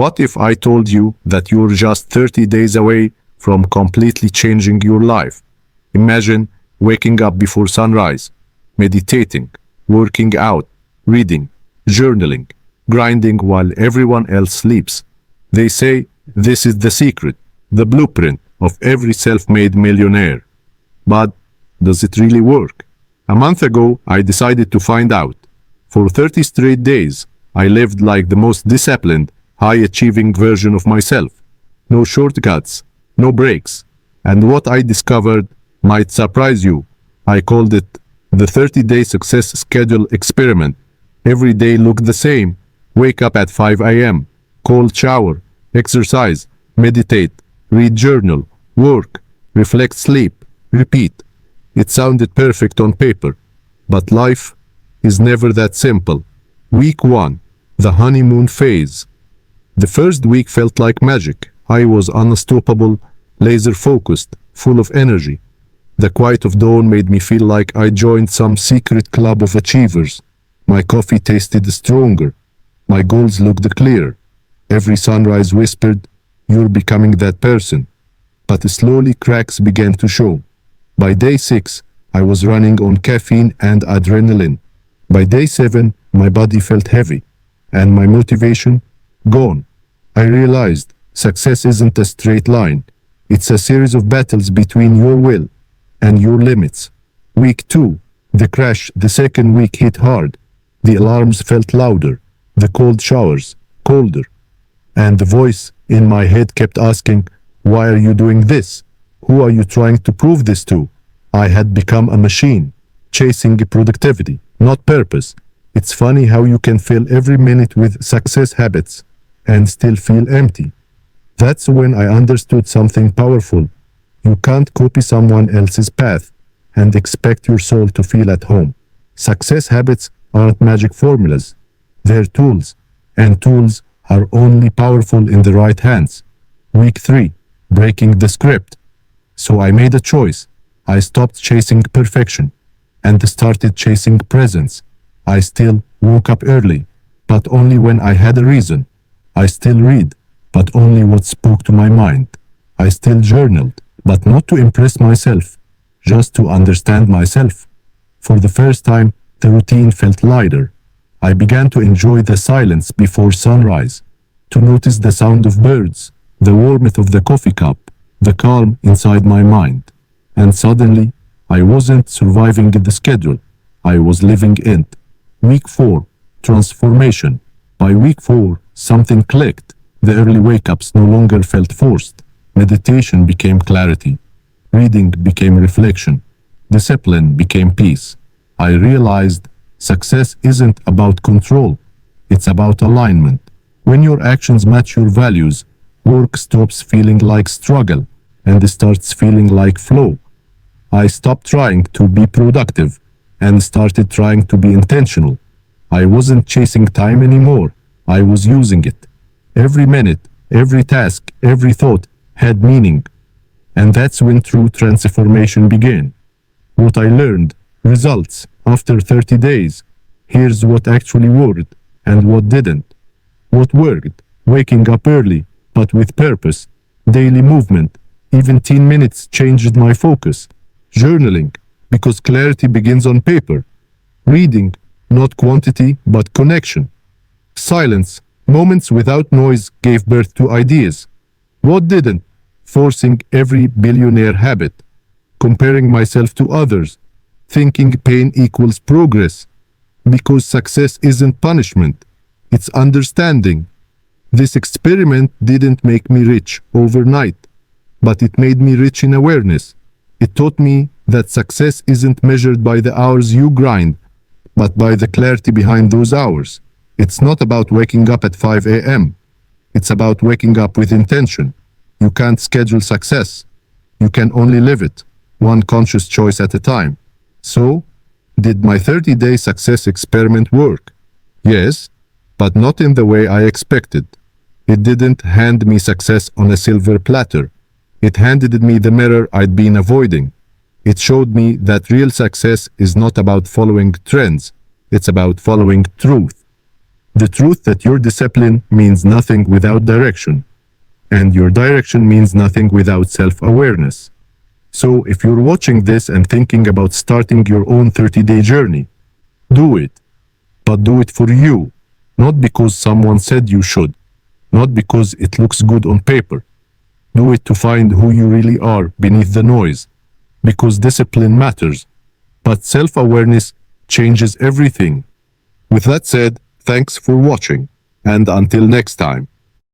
What if I told you that you're just 30 days away from completely changing your life? Imagine waking up before sunrise, meditating, working out, reading, journaling, grinding while everyone else sleeps. They say this is the secret, the blueprint of every self-made millionaire. But does it really work? A month ago, I decided to find out. For 30 straight days, I lived like the most disciplined, high-achieving version of myself. No shortcuts, no breaks. And what I discovered might surprise you. I called it the 30-day success schedule experiment. Every day looked the same. Wake up at 5 a.m., cold shower, exercise, meditate, read journal, work, reflect, sleep, repeat. It sounded perfect on paper, but life is never that simple. Week 1, the honeymoon phase. The first week felt like magic. I was unstoppable, laser-focused, full of energy. The quiet of dawn made me feel like I joined some secret club of achievers. My coffee tasted stronger. My goals looked clearer. Every sunrise whispered, "You're becoming that person." But slowly cracks began to show. By day 6, I was running on caffeine and adrenaline. By day 7, my body felt heavy, and my motivation gone. I realized success isn't a straight line. It's a series of battles between your will and your limits. Week 2, the crash. The second week hit hard. The alarms felt louder, the cold showers colder, and the voice in my head kept asking, "Why are you doing this? Who are you trying to prove this to?" I had become a machine, chasing productivity, not purpose. It's funny how you can fill every minute with success habits and still feel empty. That's when I understood something powerful. You can't copy someone else's path and expect your soul to feel at home. Success habits aren't magic formulas. They're tools, and tools are only powerful in the right hands. Week 3, breaking the script. So I made a choice. I stopped chasing perfection and started chasing presence. I still woke up early, but only when I had a reason. I still read, but only what spoke to my mind. I still journaled, but not to impress myself, just to understand myself. For the first time, the routine felt lighter. I began to enjoy the silence before sunrise, to notice the sound of birds, the warmth of the coffee cup, the calm inside my mind. And suddenly, I wasn't surviving the schedule. I was living it. Week 4, transformation. By week 4, something clicked. The early wake-ups no longer felt forced. Meditation became clarity. Reading became reflection. Discipline became peace. I realized success isn't about control. It's about alignment. When your actions match your values, work stops feeling like struggle and starts feeling like flow. I stopped trying to be productive and started trying to be intentional. I wasn't chasing time anymore. I was using it. Every minute, every task, every thought had meaning. And that's when true transformation began. What I learned, results, after 30 days. Here's what actually worked and what didn't. What worked, waking up early, but with purpose. Daily movement, even 10 minutes changed my focus. Journaling, because clarity begins on paper. Reading, not quantity, but connection. Silence, moments without noise gave birth to ideas. What didn't? Forcing every billionaire habit. Comparing myself to others. Thinking pain equals progress. Because success isn't punishment, it's understanding. This experiment didn't make me rich overnight, but it made me rich in awareness. It taught me that success isn't measured by the hours you grind, but by the clarity behind those hours. It's not about waking up at 5 a.m. It's about waking up with intention. You can't schedule success. You can only live it, one conscious choice at a time. So, did my 30-day success experiment work? Yes, but not in the way I expected. It didn't hand me success on a silver platter. It handed me the mirror I'd been avoiding. It showed me that real success is not about following trends. It's about following truth. The truth that your discipline means nothing without direction, and your direction means nothing without self-awareness. So if you're watching this and thinking about starting your own 30-day journey, do it. But do it for you, not because someone said you should, not because it looks good on paper. Do it to find who you really are beneath the noise, because discipline matters, but self-awareness changes everything. With that said, thanks for watching, and until next time.